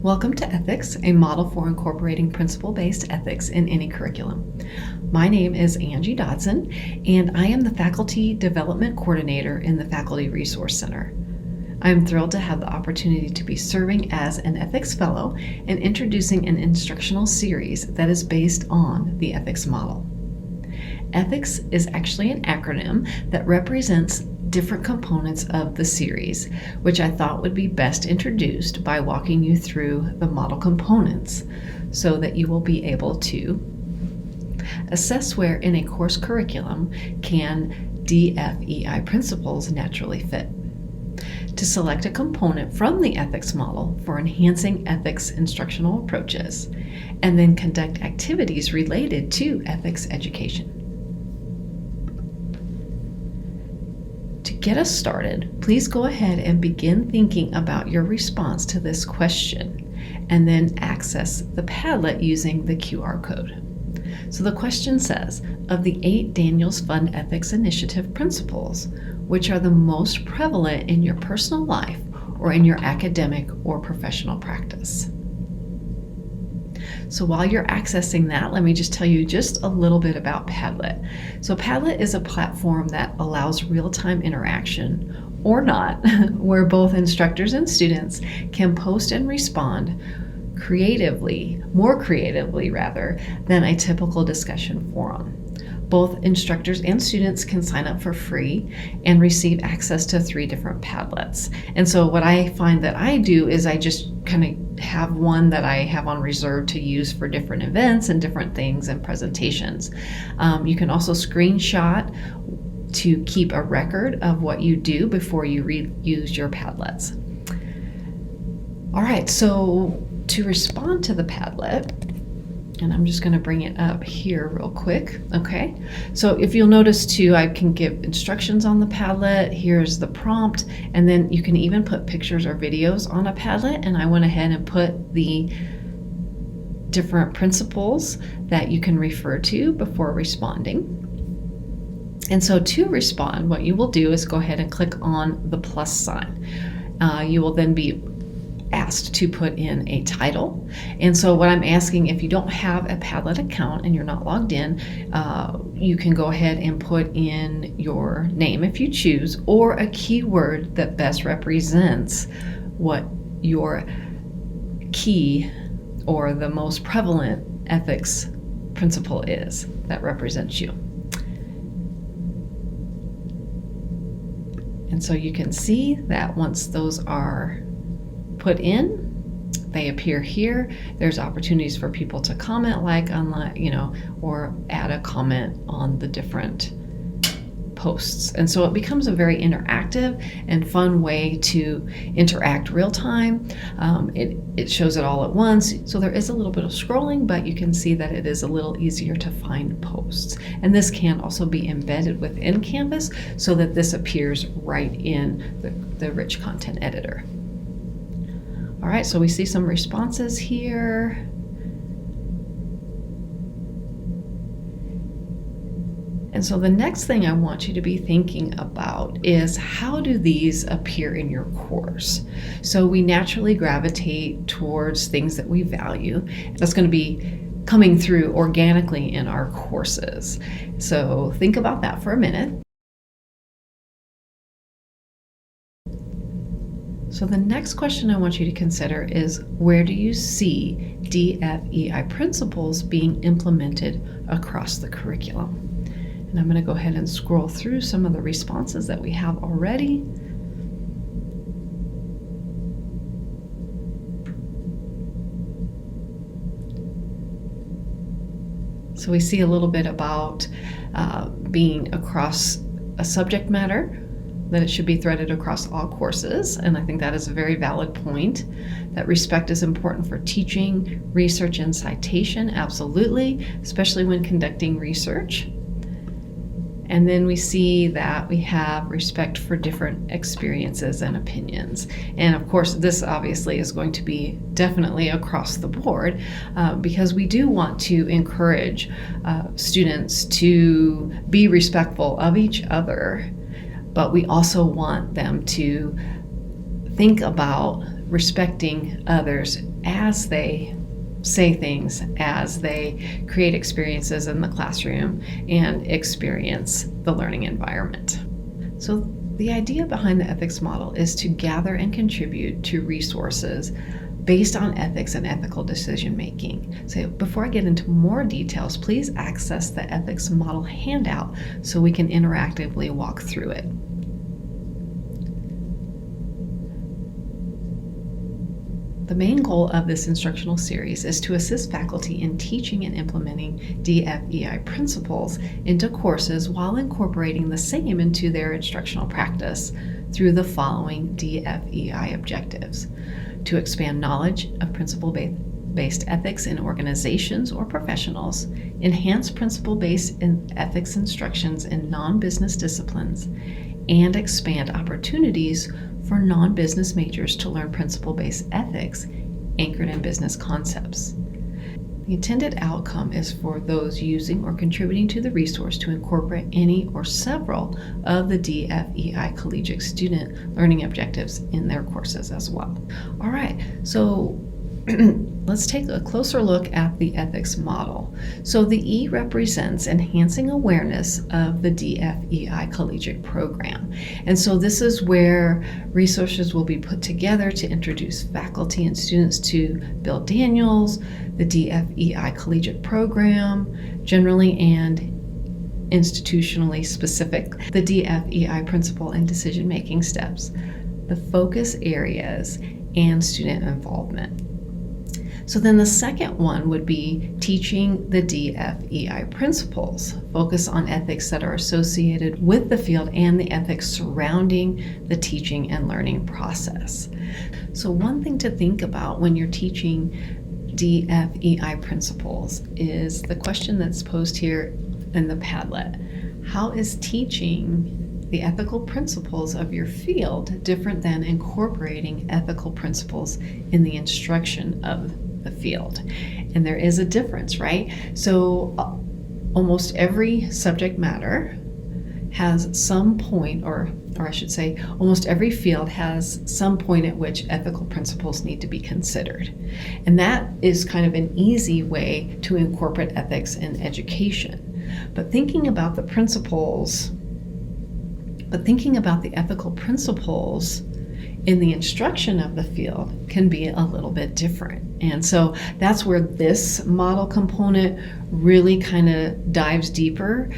Welcome to Ethics, a model for incorporating principle-based ethics in any curriculum. My name is Angie Dodson, and I am the Faculty Development Coordinator in the Faculty Resource Center. I am thrilled to have the opportunity to be serving as an Ethics Fellow and introducing an instructional series that is based on the ethics model. Ethics is actually an acronym that represents different components of the series, which I thought would be best introduced by walking you through the model components so that you will be able to assess where in a course curriculum can DFEI principles naturally fit, to select a component from the ethics model for enhancing ethics instructional approaches, and then conduct activities related to ethics education. To get us started, please go ahead and begin thinking about your response to this question, and then access the Padlet using the QR code. So the question says, of the 8 Daniels Fund Ethics Initiative principles, which are the most prevalent in your personal life or in your academic or professional practice? So while you're accessing that, let me just tell you just a little bit about Padlet. So Padlet is a platform that allows real-time interaction, or not, where both instructors and students can post and respond more creatively rather, than a typical discussion forum. Both instructors and students can sign up for free and receive access to 3 different Padlets. And so what I find that I do is I just kind of have one that I have on reserve to use for different events and different things and presentations. You can also screenshot to keep a record of what you do before you use your Padlets. All right, so to respond to the Padlet, and I'm just going to bring it up here real quick. Okay, so if you'll notice too, I can give instructions on the Padlet. Here's the prompt, and then you can even put pictures or videos on a Padlet, and I went ahead and put the different principles that you can refer to before responding. And so to respond, what you will do is go ahead and click on the plus sign. You will then be asked to put in a title. And so what I'm asking, if you don't have a Padlet account and you're not logged in, you can go ahead and put in your name if you choose, or a keyword that best represents what your key or the most prevalent ethics principle is that represents you. And so you can see that once those are put in, they appear here. There's opportunities for people to comment, like on, or add a comment on the different posts. And so it becomes a very interactive and fun way to interact real time. It shows it all at once. So there is a little bit of scrolling, but you can see that it is a little easier to find posts. And this can also be embedded within Canvas so that this appears right in the rich content editor. All right, so we see some responses here. And so the next thing I want you to be thinking about is, how do these appear in your course? So we naturally gravitate towards things that we value. That's going to be coming through organically in our courses. So think about that for a minute. So the next question I want you to consider is, where do you see DFEI principles being implemented across the curriculum? And I'm going to go ahead and scroll through some of the responses that we have already. So we see a little bit about being across a subject matter, that it should be threaded across all courses, and I think that is a very valid point. That respect is important for teaching, research, and citation, absolutely, especially when conducting research. And then we see that we have respect for different experiences and opinions. And of course, this obviously is going to be definitely across the board, because we do want to encourage students to be respectful of each other, but we also want them to think about respecting others as they say things, as they create experiences in the classroom and experience the learning environment. So the idea behind the ethics model is to gather and contribute to resources based on ethics and ethical decision making. So before I get into more details, please access the ethics model handout so we can interactively walk through it. The main goal of this instructional series is to assist faculty in teaching and implementing DFEI principles into courses while incorporating the same into their instructional practice through the following DFEI objectives: to expand knowledge of principle-based ethics in organizations or professionals, enhance principle-based ethics instructions in non-business disciplines, and expand opportunities for non-business majors to learn principle-based ethics anchored in business concepts. The intended outcome is for those using or contributing to the resource to incorporate any or several of the DFEI collegiate student learning objectives in their courses as well. All right, so let's take a closer look at the ethics model. So the E represents enhancing awareness of the DFEI collegiate program. And so this is where resources will be put together to introduce faculty and students to Bill Daniels, the DFEI collegiate program, generally and institutionally specific, the DFEI principle and decision-making steps, the focus areas, and student involvement. So then the second one would be teaching the DFEI principles, focus on ethics that are associated with the field and the ethics surrounding the teaching and learning process. So one thing to think about when you're teaching DFEI principles is the question that's posed here in the Padlet. How is teaching the ethical principles of your field different than incorporating ethical principles in the instruction of the field? And there is a difference, right? So almost every subject matter has some point, or I should say, almost every field has some point at which ethical principles need to be considered. And that is kind of an easy way to incorporate ethics in education. But thinking about the ethical principles in the instruction of the field can be a little bit different. And so that's where this model component really kind of dives deeper,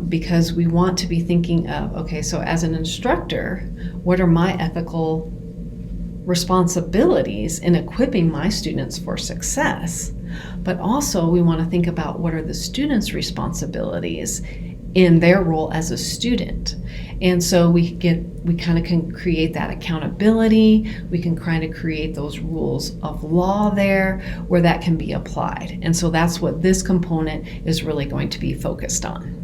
because we want to be thinking of, okay, so as an instructor, what are my ethical responsibilities in equipping my students for success? But also we want to think about what are the students' responsibilities in their role as a student. And so we kind of can create that accountability. We can kind of create those rules of law there where that can be applied. And so that's what this component is really going to be focused on.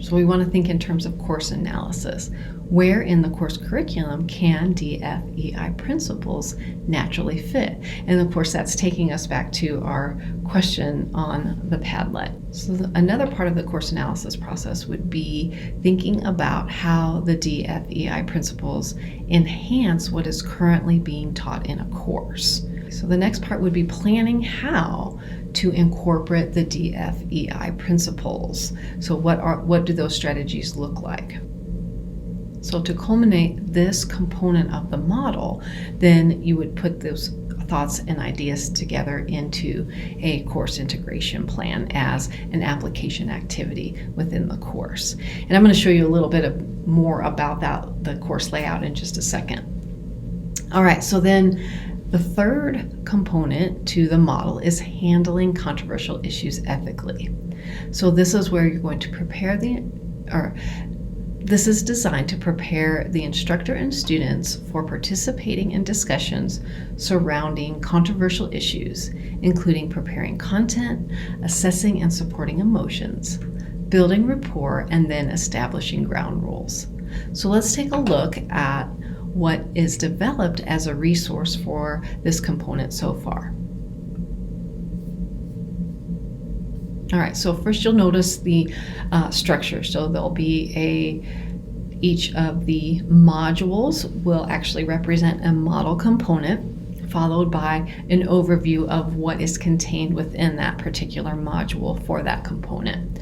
So we want to think in terms of course analysis. Where in the course curriculum can DFEI principles naturally fit? And of course, that's taking us back to our question on the Padlet. So another part of the course analysis process would be thinking about how the DFEI principles enhance what is currently being taught in a course. So the next part would be planning how to incorporate the DFEI principles. So what do those strategies look like? So to culminate this component of the model, then you would put those thoughts and ideas together into a course integration plan as an application activity within the course. And I'm going to show you a little bit more about the course layout in just a second. All right, so then the third component to the model is handling controversial issues ethically. So this is where you're going to prepare this is designed to prepare the instructor and students for participating in discussions surrounding controversial issues, including preparing content, assessing and supporting emotions, building rapport, and then establishing ground rules. So let's take a look at what is developed as a resource for this component so far. All right, so first you'll notice the structure. So there'll be Each of the modules will actually represent a model component, followed by an overview of what is contained within that particular module for that component.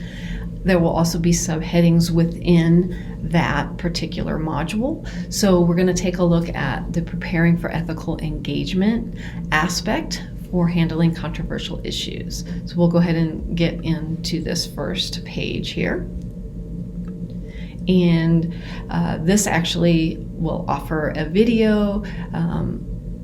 There will also be subheadings within that particular module. So we're going to take a look at the preparing for ethical engagement aspect for handling controversial issues. So we'll go ahead and get into this first page here. And this actually will offer a video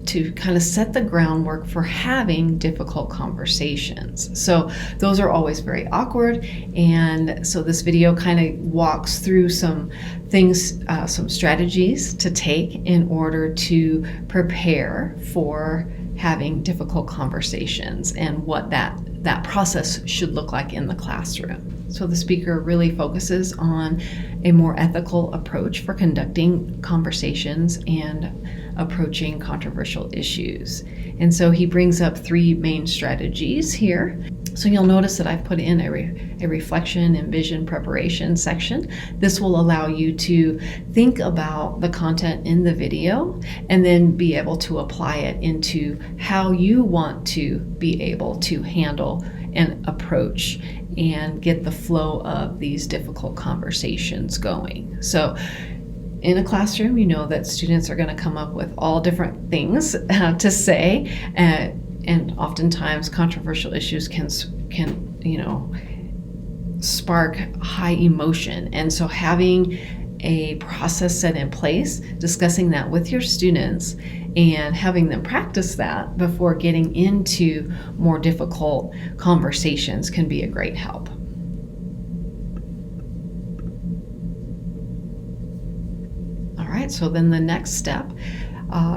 to kind of set the groundwork for having difficult conversations. So those are always very awkward, and so this video kind of walks through some things, some strategies to take in order to prepare for having difficult conversations and what that process should look like in the classroom. So the speaker really focuses on a more ethical approach for conducting conversations and approaching controversial issues. And so he brings up 3 main strategies here. So you'll notice that I've put in a reflection and vision preparation section. This will allow you to think about the content in the video and then be able to apply it into how you want to be able to handle and approach and get the flow of these difficult conversations going. So in a classroom, you know that students are going to come up with all different things to say, and oftentimes controversial issues can spark high emotion. And so having a process set in place, discussing that with your students and having them practice that before getting into more difficult conversations can be a great help. So then the next step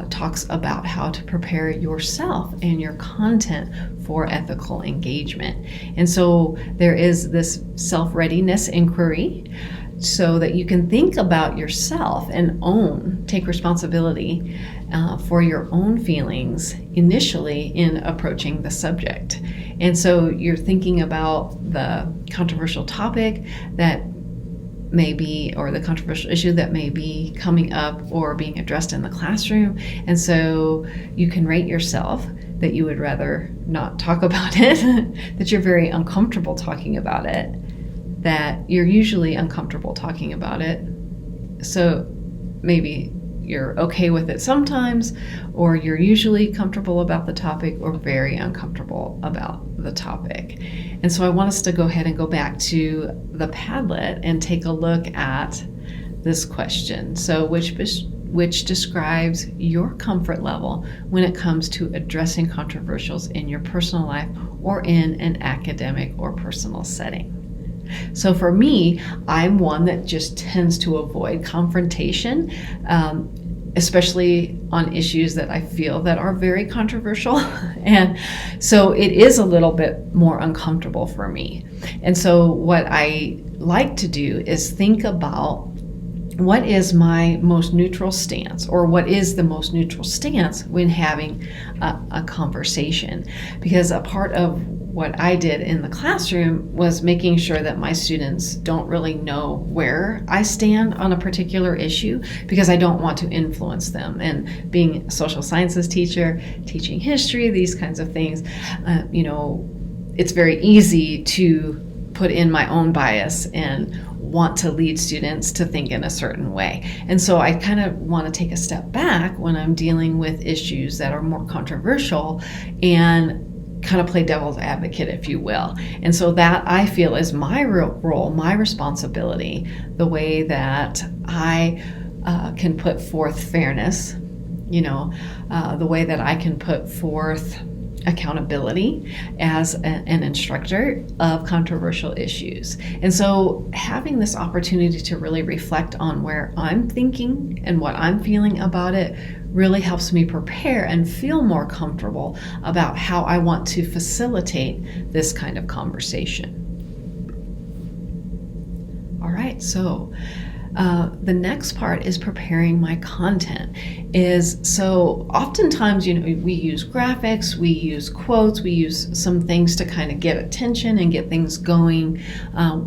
talks about how to prepare yourself and your content for ethical engagement. And so there is this self-readiness inquiry so that you can think about yourself and take responsibility for your own feelings initially in approaching the subject. And so you're thinking about the controversial topic that or the controversial issue that may be coming up or being addressed in the classroom. And so you can rate yourself that you would rather not talk about it, that you're very uncomfortable talking about it, that you're usually uncomfortable talking about it. So maybe you're okay with it sometimes, or you're usually comfortable about the topic or very uncomfortable about the topic. And so I want us to go ahead and go back to the Padlet and take a look at this question. So which describes your comfort level when it comes to addressing controversials in your personal life or in an academic or personal setting. So for me, I'm one that just tends to avoid confrontation, especially on issues that I feel that are very controversial. And so it is a little bit more uncomfortable for me. And so what I like to do is think about what is my most neutral stance, or what is the most neutral stance when having a conversation. Because a part of what I did in the classroom was making sure that my students don't really know where I stand on a particular issue, because I don't want to influence them. And being a social sciences teacher, teaching history, these kinds of things, it's very easy to put in my own bias and want to lead students to think in a certain way. And so I kind of want to take a step back when I'm dealing with issues that are more controversial and kind of play devil's advocate, if you will. And so that, I feel, is my real role, my responsibility, the way that I can put forth fairness, the way that I can put forth accountability as an instructor of controversial issues. And so having this opportunity to really reflect on where I'm thinking and what I'm feeling about it really helps me prepare and feel more comfortable about how I want to facilitate this kind of conversation. All right, so The next part is preparing my content. So oftentimes, we use graphics, we use quotes, we use some things to kind of get attention and get things going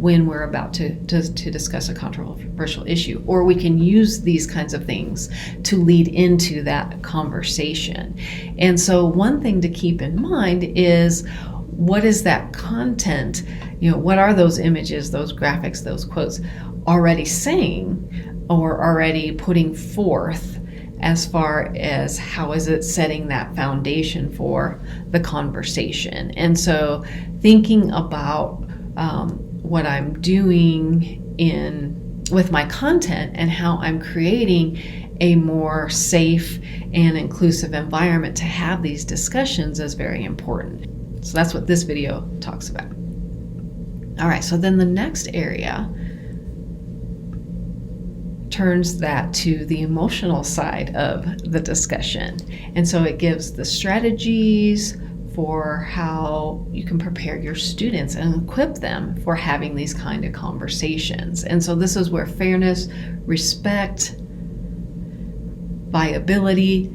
when we're about to discuss a controversial issue. Or we can use these kinds of things to lead into that conversation. And so one thing to keep in mind is, what is that content? What are those images, those graphics, those quotes already saying or already putting forth, as far as how is it setting that foundation for the conversation? And so thinking about what I'm doing with my content and how I'm creating a more safe and inclusive environment to have these discussions is very important. So that's what this video talks about. All right, so then the next area turns that to the emotional side of the discussion. And so it gives the strategies for how you can prepare your students and equip them for having these kind of conversations. And so this is where fairness, respect, viability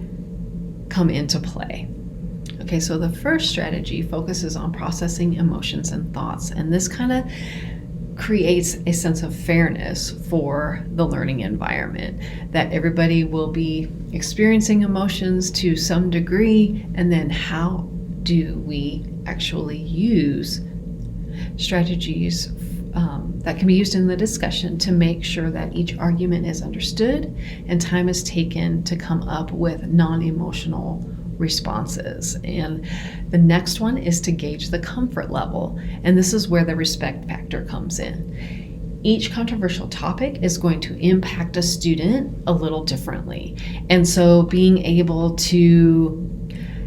come into play. Okay, so the first strategy focuses on processing emotions and thoughts, and this kind of creates a sense of fairness for the learning environment, that everybody will be experiencing emotions to some degree, and then how do we actually use strategies that can be used in the discussion to make sure that each argument is understood and time is taken to come up with non-emotional responses. And the next one is to gauge the comfort level, and this is where the respect factor comes in. Each controversial topic is going to impact a student a little differently, and so being able to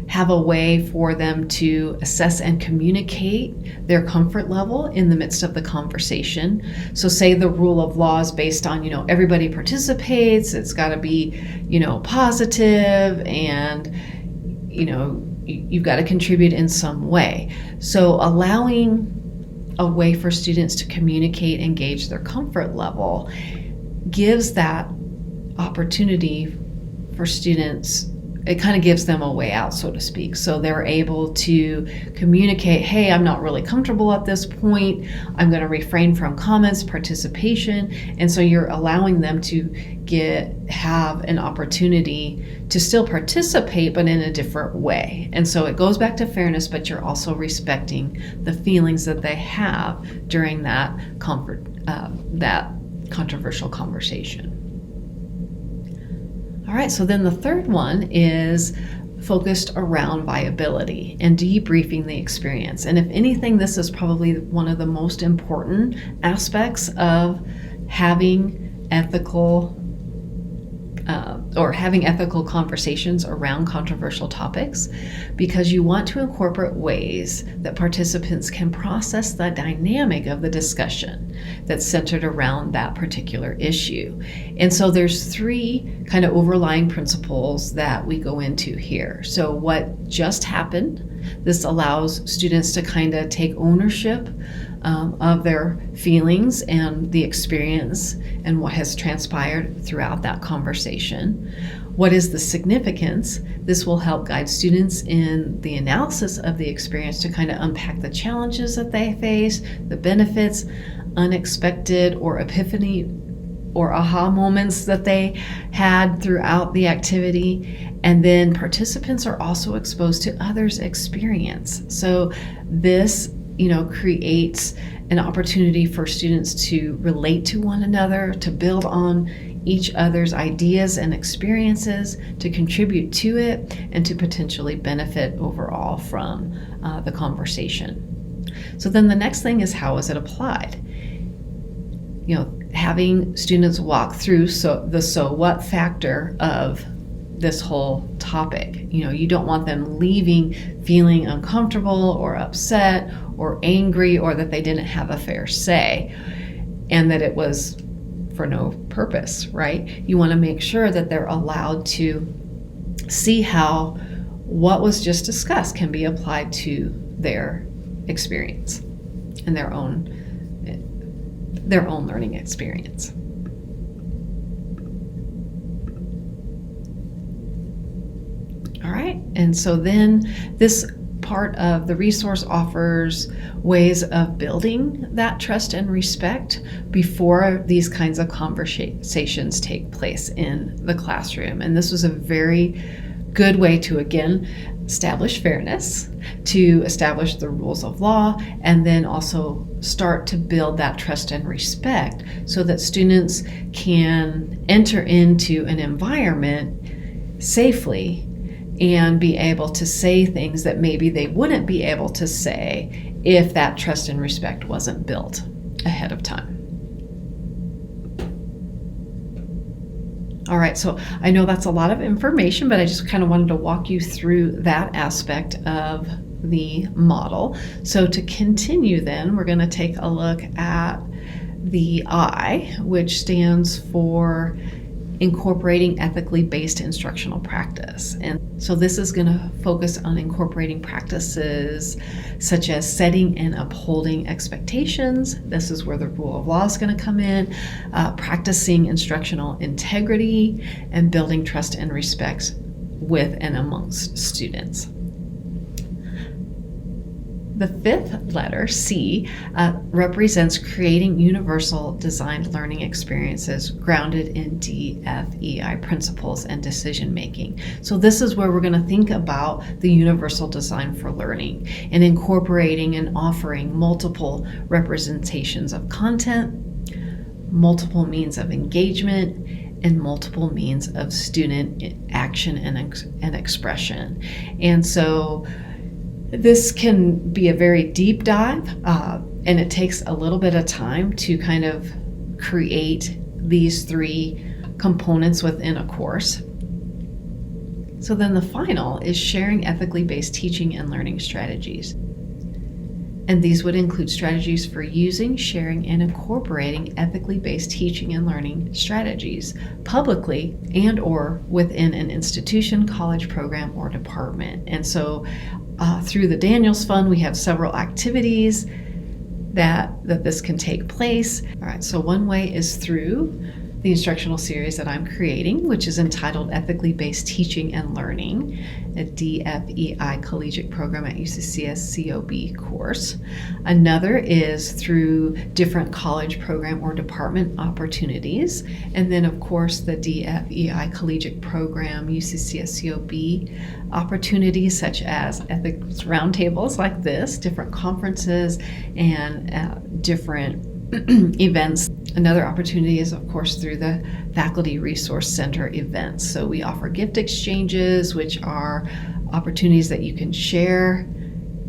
have a way for them to assess and communicate their comfort level in the midst of the conversation. So say the rule of law is based on, everybody participates, it's got to be, positive, and you've got to contribute in some way. So allowing a way for students to communicate and gauge their comfort level gives that opportunity for students. It kind of gives them a way out, so to speak. So they're able to communicate, hey, I'm not really comfortable at this point. I'm going to refrain from comments, participation. And so you're allowing them to have an opportunity to still participate, but in a different way. And so it goes back to fairness, but you're also respecting the feelings that they have during that controversial conversation. All right, so then the third one is focused around viability and debriefing the experience. And if anything, this is probably one of the most important aspects of having ethical conversations around controversial topics, because you want to incorporate ways that participants can process the dynamic of the discussion that's centered around that particular issue. And so there's three kind of overlying principles that we go into here. So what just happened, this allows students to kind of take ownership of their feelings and the experience and what has transpired throughout that conversation. What is the significance? This will help guide students in the analysis of the experience to kind of unpack the challenges that they face, the benefits, unexpected or epiphany or aha moments that they had throughout the activity. And then participants are also exposed to others' experience. So this creates an opportunity for students to relate to one another, to build on each other's ideas and experiences, to contribute to it, and to potentially benefit overall from the conversation. So then the next thing is, how is it applied? Having students walk through the so what factor of this whole topic. You don't want them leaving feeling uncomfortable or upset or angry, or that they didn't have a fair say and that it was for no purpose, right? You want to make sure that they're allowed to see how what was just discussed can be applied to their experience and their own learning experience. All right, and so then this part of the resource offers ways of building that trust and respect before these kinds of conversations take place in the classroom. And this was a very good way to, again, establish fairness, to establish the rules of law, and then also start to build that trust and respect so that students can enter into an environment safely and be able to say things that maybe they wouldn't be able to say if that trust and respect wasn't built ahead of time. All right, so I know that's a lot of information, but I just kind of wanted to walk you through that aspect of the model. So to continue then, we're going to take a look at the I, which stands for incorporating ethically based instructional practice. And so this is going to focus on incorporating practices such as setting and upholding expectations. This is where the rule of law is going to come in, practicing instructional integrity, and building trust and respect with and amongst students. The fifth letter, C, represents creating universal designed learning experiences grounded in DFEI principles and decision making. So this is where we're going to think about the universal design for learning and incorporating and offering multiple representations of content, multiple means of engagement, and multiple means of student action and expression. And so this can be a very deep dive, and it takes a little bit of time to kind of create these three components within a course. So then the final is sharing ethically based teaching and learning strategies. And these would include strategies for using, sharing, and incorporating ethically based teaching and learning strategies publicly and or within an institution, college program, or department. And so through the Daniels Fund, we have several activities that this can take place. All right, so one way is through the instructional series that I'm creating, which is entitled Ethically Based Teaching and Learning, a DFEI Collegiate Program at UCCS COB course. Another is through different college program or department opportunities. And then, of course, the DFEI Collegiate Program UCCS COB opportunities such as ethics roundtables like this, different conferences, and different events. Another opportunity is, of course, through the Faculty Resource Center events. So we offer gift exchanges, which are opportunities that you can share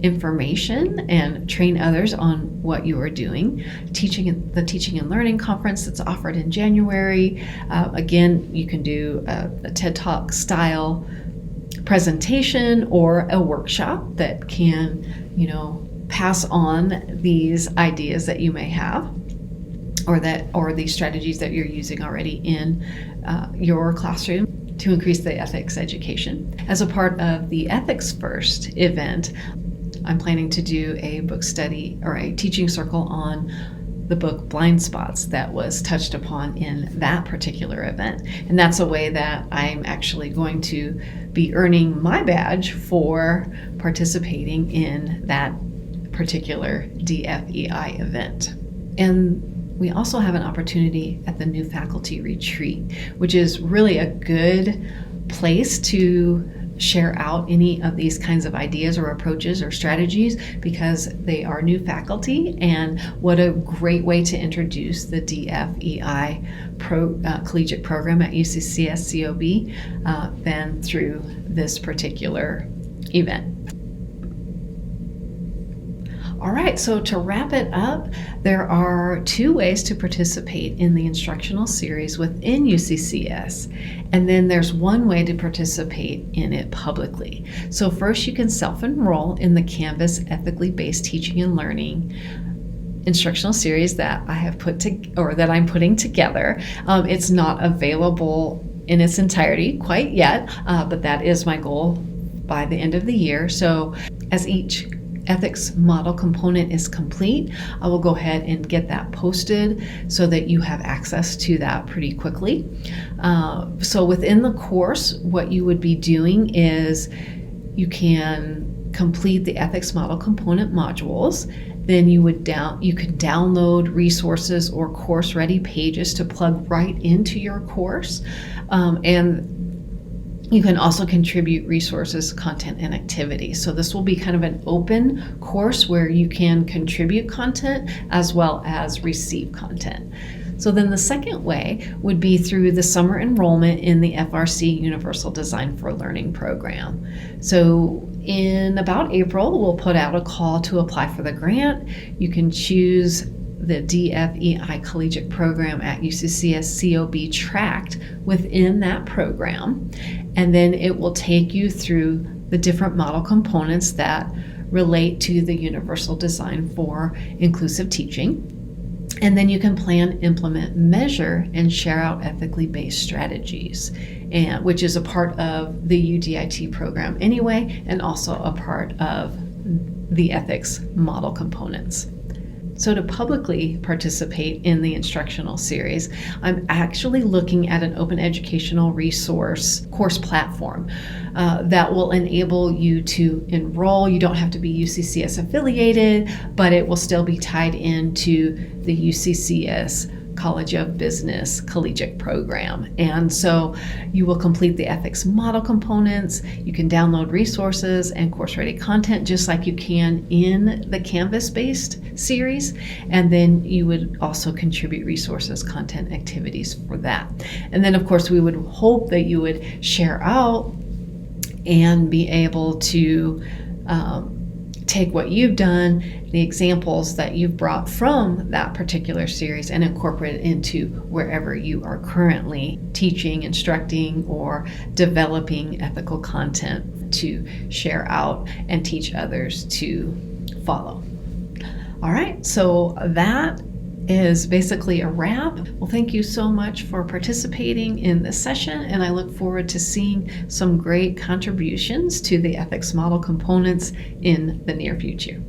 information and train others on what you are doing. The Teaching and Learning Conference that's offered in January. Again, you can do a TED Talk style presentation or a workshop that can, pass on these ideas that you may have, or these strategies that you're using already in your classroom to increase the ethics education. As a part of the Ethics First event, I'm planning to do a book study or a teaching circle on the book Blind Spots that was touched upon in that particular event. And that's a way that I'm actually going to be earning my badge for participating in that particular DFEI event. And we also have an opportunity at the New Faculty Retreat, which is really a good place to share out any of these kinds of ideas or approaches or strategies, because they are new faculty, and what a great way to introduce the DFEI collegiate program at UCCS COB than through this particular event. All right, so to wrap it up, there are two ways to participate in the instructional series within UCCS, and then there's one way to participate in it publicly. So first, you can self-enroll in the Canvas Ethically Based Teaching and Learning instructional series that I have that I'm putting together. It's not available in its entirety quite yet, but that is my goal by the end of the year. So as each ethics model component is complete, I will go ahead and get that posted so that you have access to that pretty quickly. So within the course, what you would be doing is you can complete the ethics model component modules. Then you could download resources or course-ready pages to plug right into your course. And you can also contribute resources, content, and activities. So this will be kind of an open course where you can contribute content as well as receive content. So then the second way would be through the summer enrollment in the FRC Universal Design for Learning program. So in about April, we'll put out a call to apply for the grant. You can choose the DFEI Collegiate Program at UCCS COB tracked within that program. And then it will take you through the different model components that relate to the Universal Design for Inclusive Teaching. And then you can plan, implement, measure, and share out ethically based strategies, which is a part of the UDIT program anyway, and also a part of the ethics model components. So to publicly participate in the instructional series, I'm actually looking at an open educational resource course platform that will enable you to enroll. You don't have to be UCCS affiliated, but it will still be tied into the UCCS College of Business Collegiate Program. And so you will complete the ethics model components. You can download resources and course-ready content just like you can in the Canvas-based series. And then you would also contribute resources, content, activities for that. And then, of course, we would hope that you would share out and be able to take what you've done, the examples that you've brought from that particular series, and incorporate it into wherever you are currently teaching, instructing, or developing ethical content to share out and teach others to follow. All right, so that is basically a wrap. Well, thank you so much for participating in this session, and I look forward to seeing some great contributions to the ethics model components in the near future.